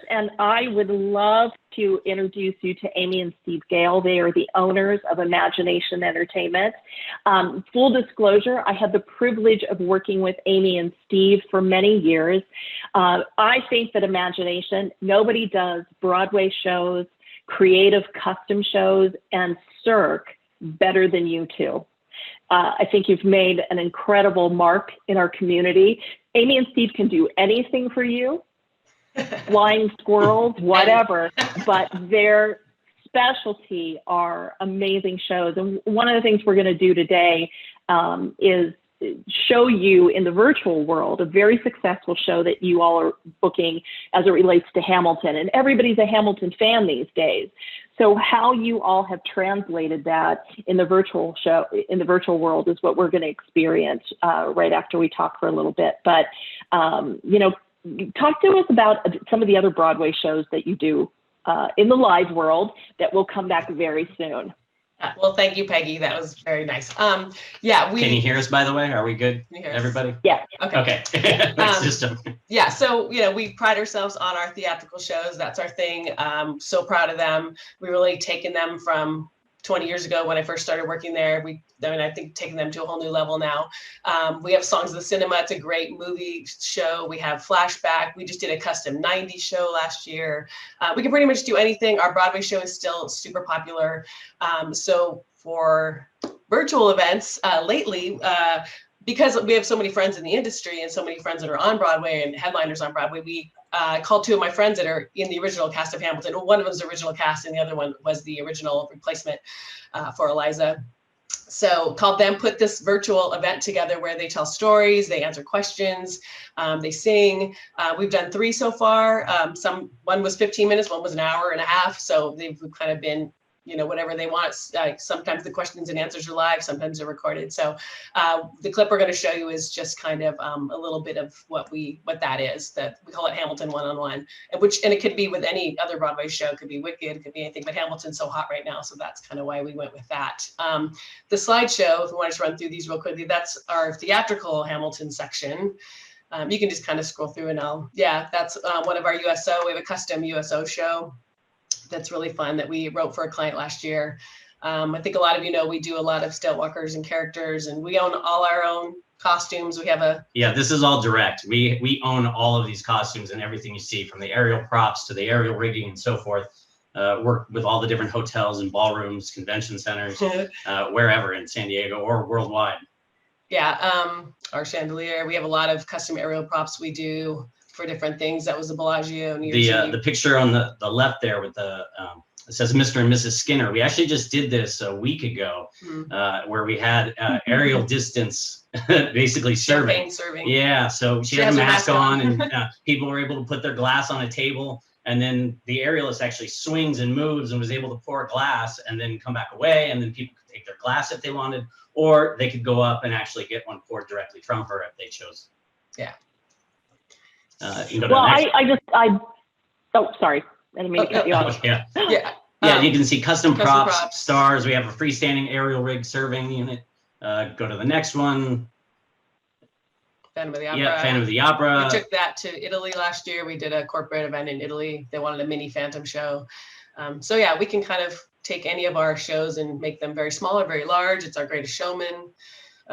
and I would love to introduce you to Amy and Steve Gale. They are the owners of Imagination Entertainment. Full disclosure, I had the privilege of working with Amy and Steve for many years. I think that Imagination, nobody does Broadway shows, creative custom shows, and Cirque better than you two. I think you've made an incredible mark in our community. Amy and Steve can do anything for you, flying squirrels, whatever, but their specialty are amazing shows. And one of the things we're going to do today is show you in the virtual world a very successful show that you all are booking as it relates to Hamilton. And everybody's a Hamilton fan these days. So how you all have translated that in the virtual show, in the virtual world, is what we're going to experience right after we talk for a little bit. But, you know, talk to us about some of the other Broadway shows that you do in the live world that will come back very soon. Well, thank you, Peggy. That was very nice. Yeah, Can you hear us, by the way? Are we good, everybody? Yeah. Okay. Yeah, so, you know, we pride ourselves on our theatrical shows. That's our thing. So proud of them. We really taken them from 20 years ago when I first started working there. I think taking them to a whole new level now. We have Songs of the Cinema. It's a great movie show. We have Flashback. We just did a custom 90s show last year. We can pretty much do anything. Our Broadway show is still super popular. So for virtual events lately, because we have so many friends in the industry and so many friends that are on Broadway and headliners on Broadway, we called two of my friends that are in the original cast of Hamilton. One of them was the original cast and the other one was the original replacement for Eliza. So called them, put this virtual event together where they tell stories, they answer questions, they sing. We've done 3 so far. One was 15 minutes, one was an hour and a half. So they've kind of been, you know, whatever they want. Sometimes the questions and answers are live, sometimes they're recorded. So the clip we're going to show you is just kind of a little bit of what that is. That we call it Hamilton One-on-One, and it could be with any other Broadway show. It could be Wicked, it could be anything, but Hamilton's so hot right now, so that's kind of why we went with that. The slideshow, if we want to run through these real quickly, that's our theatrical Hamilton section. You can just kind of scroll through and that's one of our USO. We have a custom USO show that's really fun that we wrote for a client last year. I think a lot of you know we do a lot of stilt walkers and characters, and we own all our own costumes. We have this is all direct. We own all of these costumes and everything you see, from the aerial props to the aerial rigging and so forth. Work with all the different hotels and ballrooms, convention centers, wherever in San Diego or worldwide. Our chandelier. We have a lot of custom aerial props we do for different things. That was the Bellagio. The picture on the left there with the it says Mr. and Mrs. Skinner. We actually just did this a week ago, where we had aerial distance basically serving. Yeah, so she had a mask on, and people were able to put their glass on a table, and then the aerialist actually swings and moves and was able to pour a glass and then come back away, and then people could take their glass if they wanted, or they could go up and actually get one poured directly from her if they chose. Yeah. Sorry. I didn't mean to cut you off. You can see custom props, stars. We have a freestanding aerial rig serving unit. Go to the next one. Phantom of the Opera. Yeah, Phantom of the Opera. We took that to Italy last year. We did a corporate event in Italy. They wanted a mini Phantom show. We can kind of take any of our shows and make them very small or very large. It's our Greatest Showman.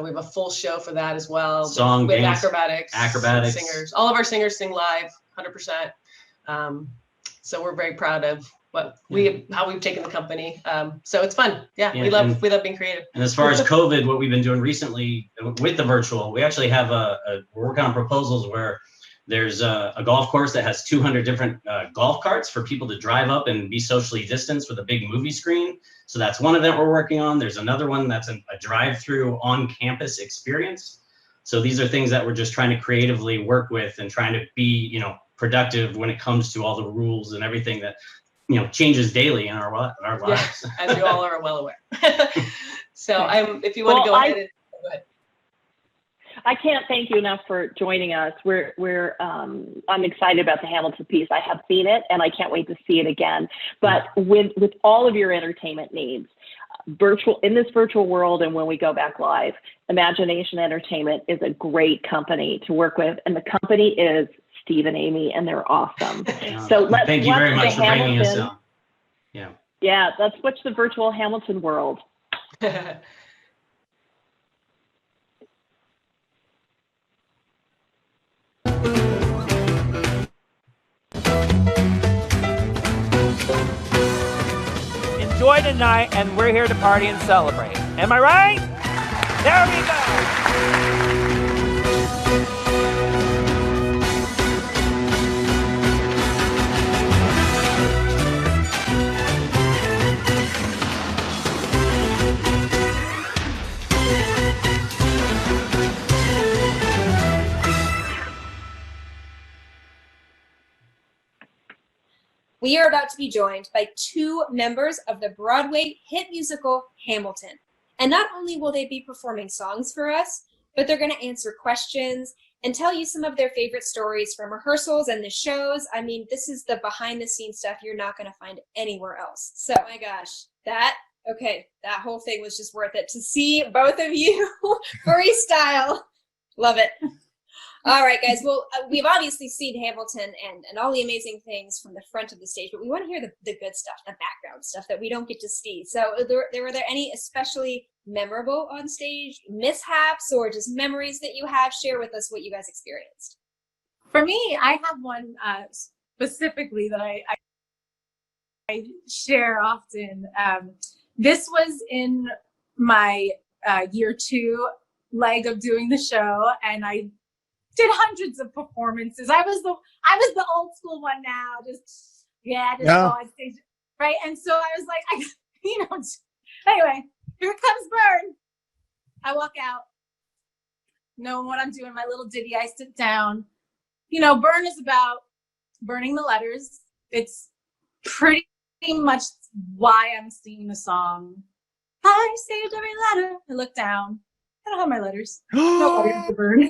We have a full show for that as well. Song, with dance, acrobatics, singers. All of our singers sing live, 100%. So we're very proud of how we've taken the company. So it's fun. We love being creative. And as far as COVID, what we've been doing recently with the virtual, we actually have we're working on proposals where there's a golf course that has 200 different golf carts for people to drive up and be socially distanced with a big movie screen. So that's one event we're working on. There's another one that's a drive-through on-campus experience. So these are things that we're just trying to creatively work with and trying to be, productive when it comes to all the rules and everything that, changes daily in our lives. As you all are well aware. So if you want to go ahead. Go ahead. I can't thank you enough for joining us. I'm excited about the Hamilton piece. I have seen it and I can't wait to see it again. But with all of your entertainment needs, in this virtual world, and when we go back live, Imagination Entertainment is a great company to work with. And the company is Steve and Amy, and they're awesome. So thank you very much for bringing us on. Yeah, let's watch the virtual Hamilton world. Enjoy tonight, and we're here to party and celebrate. Am I right? There we go. We are about to be joined by two members of the Broadway hit musical Hamilton. And not only will they be performing songs for us, but they're going to answer questions and tell you some of their favorite stories from rehearsals and the shows. I mean, this is the behind the scenes stuff you're not going to find anywhere else. So, oh my gosh, that whole thing was just worth it to see both of you freestyle. Love it. All right, guys. Well, we've obviously seen Hamilton and all the amazing things from the front of the stage, but we want to hear the good stuff, the background stuff that we don't get to see. So were there any especially memorable on stage mishaps or just memories that you have? Share with us what you guys experienced. For me, I have one specifically that I share often. This was in my year 2 leg of doing the show, and I did hundreds of performances. I was the old school one now, just go on stage, right? And so I was like, anyway, here comes Burn. I walk out, knowing what I'm doing, my little ditty. I sit down. Burn is about burning the letters. It's pretty much why I'm singing the song. I saved every letter. I look down. I don't have my letters. No letters to burn.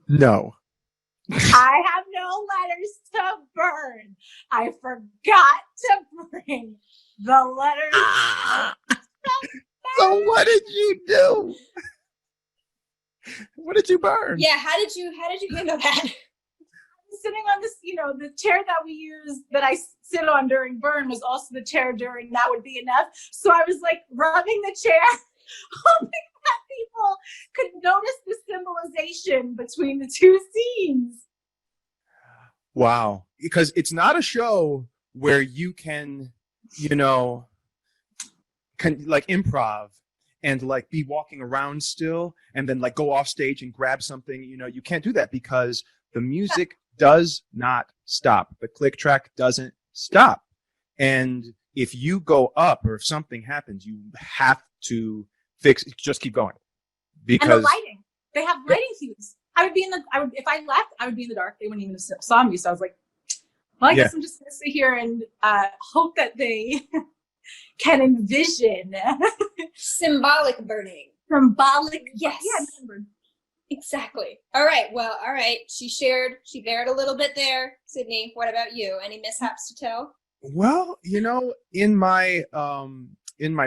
No. I have no letters to burn. I forgot to bring the letters. So what did you do? What did you burn? Yeah, how did you handle that? Sitting on this, the chair that we use, that I sit on during Burn, was also the chair during That Would Be Enough. So I was like rubbing the chair, hoping that people could notice the symbolization between the two scenes. Wow. Because it's not a show where you can like improv and like be walking around still and then like go off stage and grab something. You can't do that because the music does not stop. The click track doesn't stop. And if you go up or if something happens, you have to just keep going. Because and the lighting, they have lighting cues. If I left, I would be in the dark. They wouldn't even have saw me. So I was like, well, I guess I'm just going to sit here and hope that they can envision. Symbolic burning. Symbolic. Yes. Yeah, exactly. All right. Well, all right. She bared a little bit there. Sydney, what about you? Any mishaps to tell? Well, in my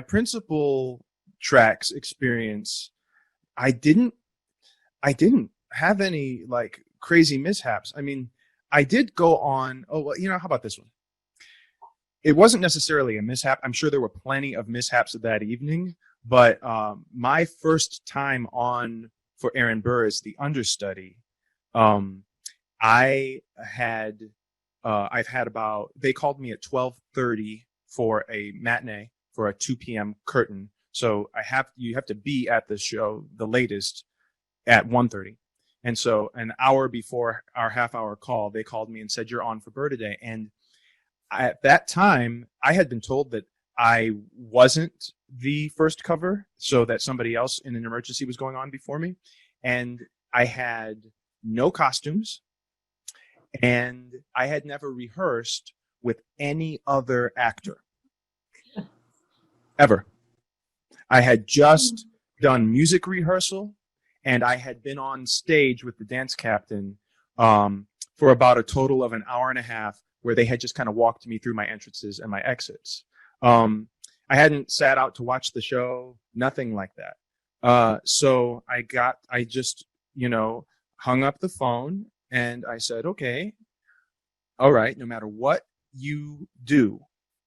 principal tracks experience, I didn't have any like crazy mishaps. I mean, I did go on. Oh, well, how about this one? It wasn't necessarily a mishap. I'm sure there were plenty of mishaps that evening, but my first time on for Aaron Burr as the understudy, I've had about, they called me at 12:30 for a matinee for a 2 p.m. curtain. So you have to be at the show the latest at 1:30. And so an hour before our half-hour call, they called me and said, "You're on for Burr today." And at that time, I had been told that I wasn't the first cover, so that somebody else in an emergency was going on before me. And I had no costumes, and I had never rehearsed with any other actor. Ever. I had just done music rehearsal, and I had been on stage with the dance captain for about a total of an hour and a half, where they had just kind of walked me through my entrances and my exits. I hadn't sat out to watch the show, nothing like that. So I just, hung up the phone, and I said, okay, all right, no matter what you do,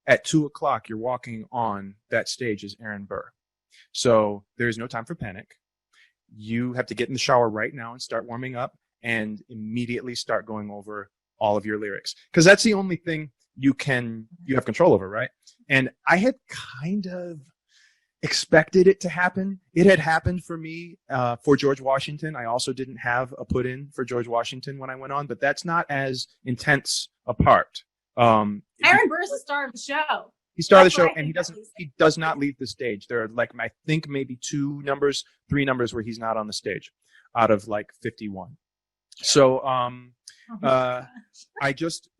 at 2:00, you're walking on that stage as Aaron Burr. So there's no time for panic. You have to get in the shower right now and start warming up and immediately start going over all of your lyrics. Because that's the only thing you have control over, right? And I had kind of expected it to happen. It had happened for me for George Washington. I also didn't have a put in for George Washington when I went on, but that's not as intense a part. Aaron Burr's the star of the show. He started the show, and he does not leave the stage. There are like, I think maybe 3 numbers where he's not on the stage out of like 51. So I just,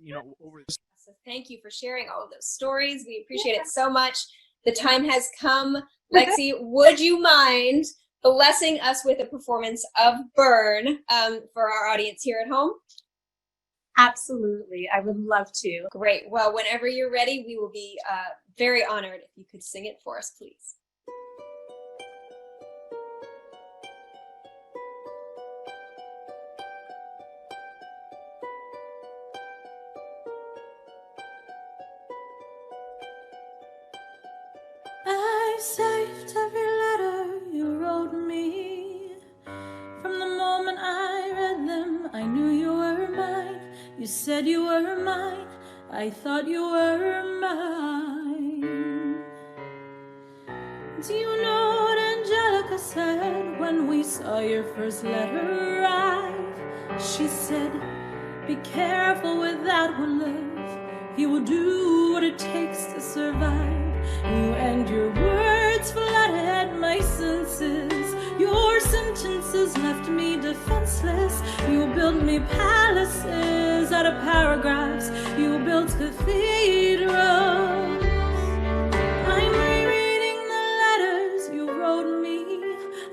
over this. So thank you for sharing all of those stories. We appreciate it so much. The time has come. Lexi, would you mind blessing us with a performance of Burn for our audience here at home? Absolutely. I would love to. Great. Well, whenever you're ready, we will be very honored if you could sing it for us, please. I saved every letter you wrote me. From the moment I read them, I knew you were mine. You said you were mine. I thought you were mine. Do you know what Angelica said when we saw your first letter arrive? She said, be careful with that one, love. He will do what it takes to survive. You and your words flooded my senses. Your sentences left me defenseless. You built me palaces out of paragraphs. You built cathedrals. I'm rereading the letters you wrote me.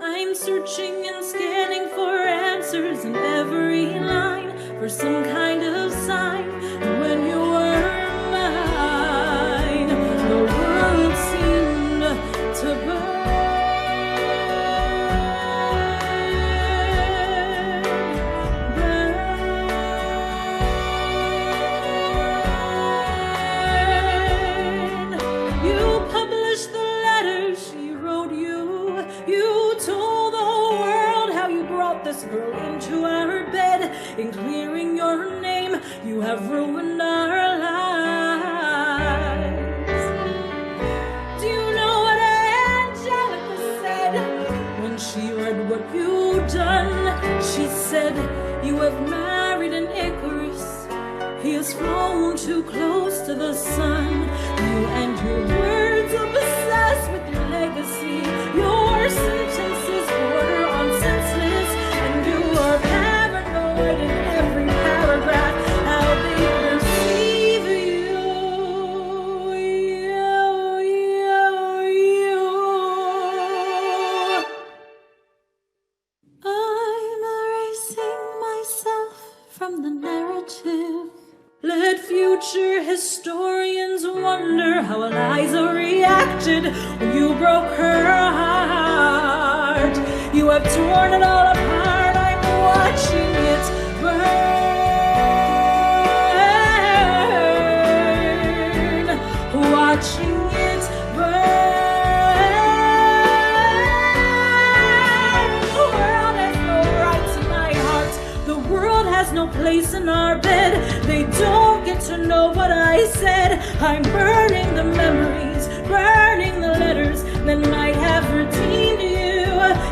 I'm searching and scanning for answers in every line, for some kind of sign. And when you were mine, the world seemed to burn. Girl into our bed, in clearing your name, you have ruined our lives. Do you know what Angelica said when she read what you've done? She said, you have married an Icarus. He has flown too close to the sun. You and your words are obsessed with your legacy. Your sentences border on senseless. You are paranoid in every paragraph, how they perceive you. I'm erasing myself from the narrative. Let future historians wonder how Eliza reacted when you broke her heart. You have torn it all apart. Watching it burn, watching it burn. The world has no rights in my heart. The world has no place in our bed. They don't get to know what I said. I'm burning the memories, burning the letters that might have redeemed you.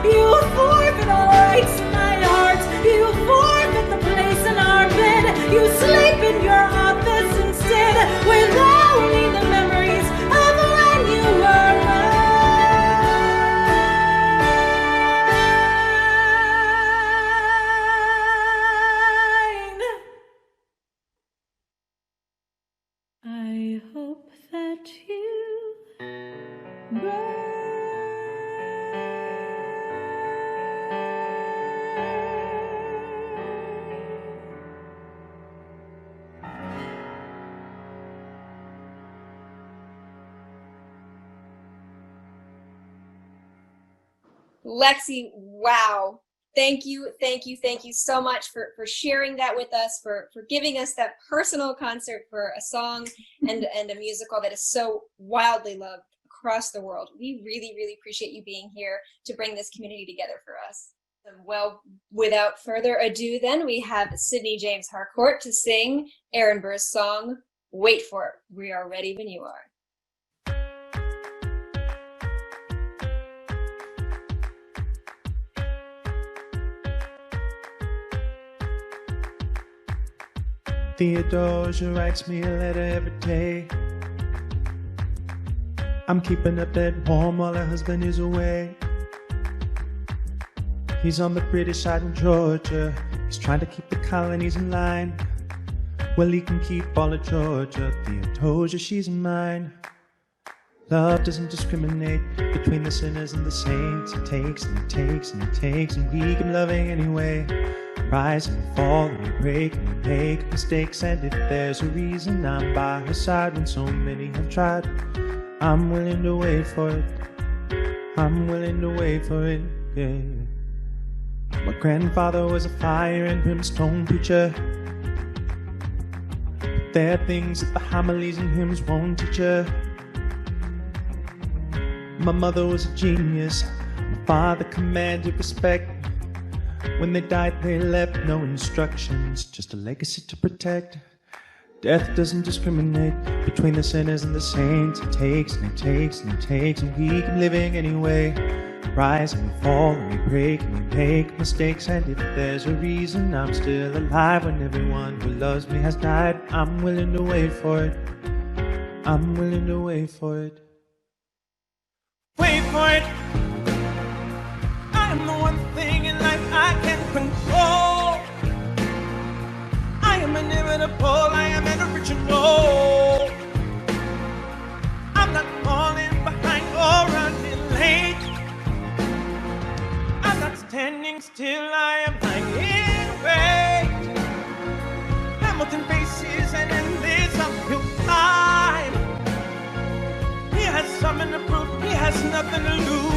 You forfeit all rights in my heart. You forfeit the place in our bed. You sleep in your office instead, with only the memories of when you were mine. I hope that you burn. Lexi, wow. Thank you so much for sharing that with us, for giving us that personal concert for a song and a musical that is so wildly loved across the world. We really appreciate you being here to bring this community together for us. Well, without further ado, then we have Sydney James Harcourt to sing Aaron Burr's song, Wait For It. We are ready when you are. Theodosia writes me a letter every day. I'm keeping up that warm while her husband is away. He's on the British side in Georgia. He's trying to keep the colonies in line. Well, he can keep all of Georgia. Theodosia, she's mine. Love doesn't discriminate between the sinners and the saints. It takes and it takes and it takes, and we keep loving anyway. Rise and we fall and we break and we make mistakes, and if there's a reason I'm by her side when so many have tried, I'm willing to wait for it. I'm willing to wait for it, yeah. My grandfather was a fire and brimstone preacher, but there are things that the homilies and hymns won't teach her. My mother was a genius, my father commanded respect. When they died, they left no instructions, just a legacy to protect. Death doesn't discriminate between the sinners and the saints. It takes and it takes and it takes, and we keep living anyway. Rise and we fall and we break and we make mistakes, and if there's a reason I'm still alive when everyone who loves me has died, I'm willing to wait for it. I'm willing to wait for it. Wait for it. I am the one thing in life I can control. I am inevitable, I am an original. I'm not falling behind or running late. I'm not standing still, I am lying in wait. Hamilton faces an endless uphill climb. He has something to prove, he has nothing to lose.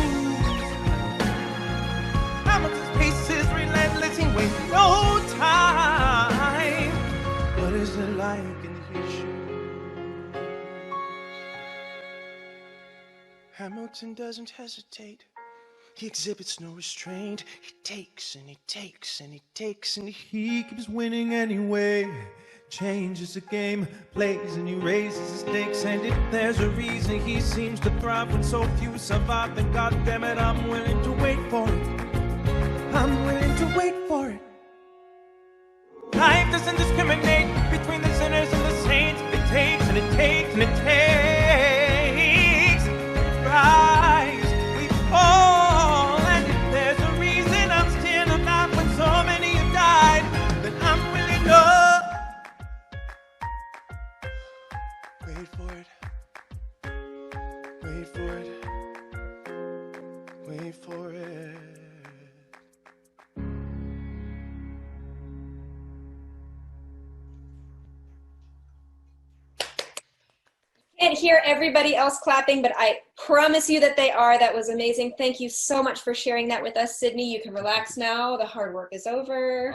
Hamilton's pace is relentless, he waits no time. What is it like in his shoes? Hamilton doesn't hesitate. He exhibits no restraint. He takes and he takes and he takes, and he keeps winning anyway. Changes the game, plays and he raises the stakes, and if there's a reason he seems to thrive when so few survive, then goddamn it, I'm willing to wait for it. I'm willing to wait for it. Life doesn't discriminate between the sinners and the saints. It takes and it takes and it takes. Rise, we fall, and if there's a reason I'm still alive when so many have died, then I'm willing to wait for it. Wait for it. Wait for it. Can't hear everybody else clapping, but I promise you that they are. That was amazing. Thank you so much for sharing that with us, Sydney. You can relax now. The hard work is over.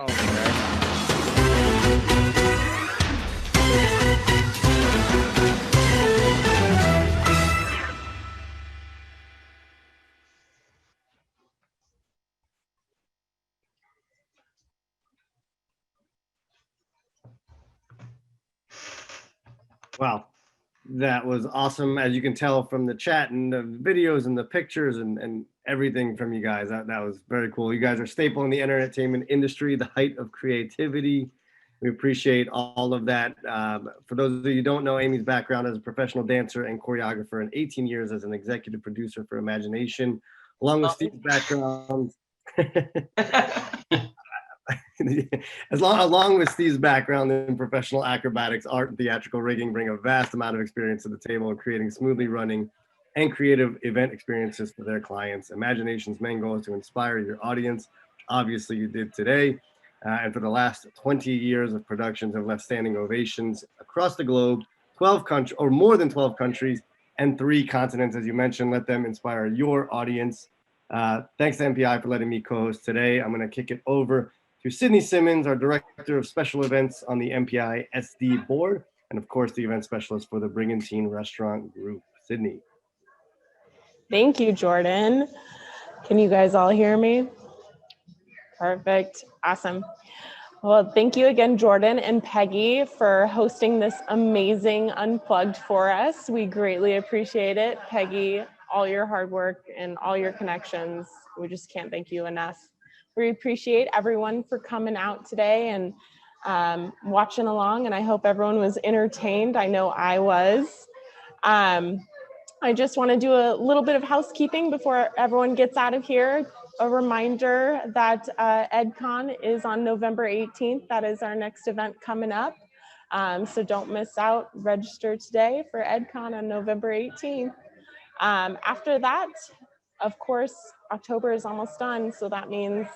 Wow. That was awesome. As you can tell from the chat and the videos and the pictures and everything from you guys, that was very cool. You guys are a staple in the entertainment industry, the height of creativity. We appreciate all of that. For those of you who don't know, Amy's background as a professional dancer and choreographer, and 18 years as an executive producer for Imagination, along with Steve's background. Along with Steve's background in professional acrobatics, art, and theatrical rigging, bring a vast amount of experience to the table in creating smoothly running and creative event experiences for their clients. Imagination's main goal is to inspire your audience, which obviously you did today. And for the last 20 years of productions have left standing ovations across the globe, 12 countries or more than 12 countries and 3 continents, as you mentioned. Let them inspire your audience. Thanks to MPI for letting me co-host today. I'm going to kick it over to Sydney Simmons, our Director of Special Events on the MPI SD board, and of course, the event specialist for the Brigantine Restaurant Group. Sydney. Thank you, Jordan. Can you guys all hear me? Perfect. Awesome. Well, thank you again, Jordan and Peggy, for hosting this amazing Unplugged for us. We greatly appreciate it. Peggy, all your hard work and all your connections. We just can't thank you enough. We appreciate everyone for coming out today and watching along, and I hope everyone was entertained. I know I was. I just want to do a little bit of housekeeping before everyone gets out of here. A reminder that EdCon is on November 18th. That is our next event coming up. So don't miss out. Register today for EdCon on November 18th. After that, of course, October is almost done, so that means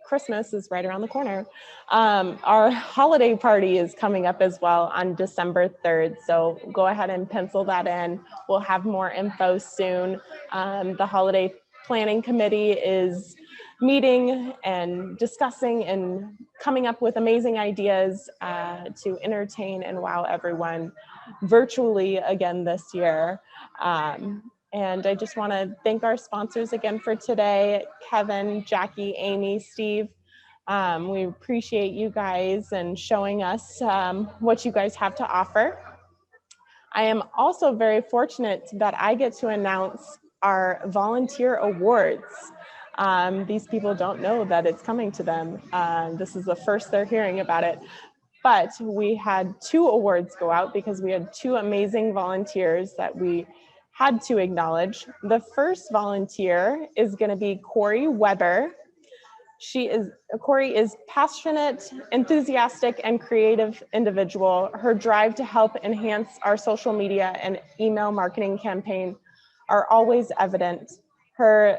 Christmas is right around the corner. Our holiday party is coming up as well on December 3rd, so go ahead and pencil that in. We'll have more info soon. The holiday planning committee is meeting and discussing and coming up with amazing ideas to entertain and wow everyone virtually again this year. And I just want to thank our sponsors again for today, Kevin, Jackie, Amy, Steve. We appreciate you guys and showing us what you guys have to offer. I am also very fortunate that I get to announce our volunteer awards. These people don't know that it's coming to them. This is the first they're hearing about it. But we had 2 awards go out because we had 2 amazing volunteers that we had to acknowledge. The first volunteer is going to be Corey Weber. Corey is passionate, enthusiastic, and creative individual. Her drive to help enhance our social media and email marketing campaign are always evident. Her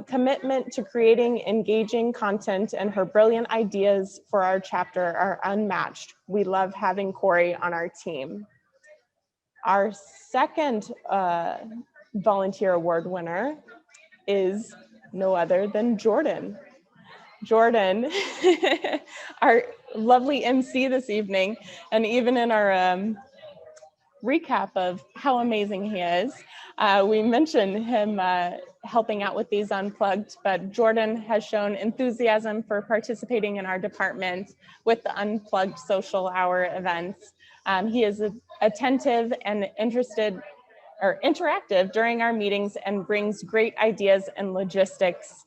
commitment to creating engaging content and her brilliant ideas for our chapter are unmatched. We love having Corey on our team. Our second volunteer award winner is no other than Jordan. Jordan, our lovely MC this evening, and even in our recap of how amazing he is, we mentioned him helping out with these Unplugged, but Jordan has shown enthusiasm for participating in our department with the Unplugged Social Hour events. He is attentive and interactive during our meetings and brings great ideas and logistics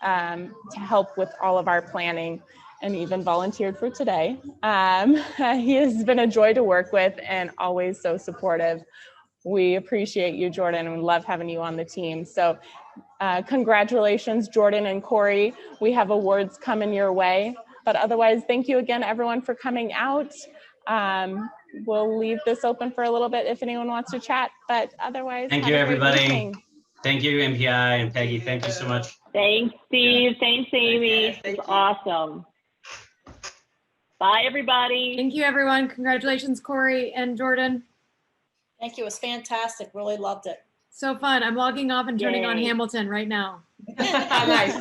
to help with all of our planning, and even volunteered for today. He has been a joy to work with and always so supportive. We appreciate you, Jordan, and we love having you on the team. So congratulations, Jordan and Corey. We have awards coming your way, but otherwise, thank you again, everyone, for coming out. We'll leave this open for a little bit if anyone wants to chat, but otherwise, thank you, everybody. Thank you, MPI and Peggy. Thank you so much. Thanks, Steve. Thanks, Amy. It's awesome. Bye, everybody. Thank you, everyone. Congratulations, Corey and Jordan. Thank you. It was fantastic. Really loved it. So fun. I'm logging off and turning on Hamilton right now. Nice.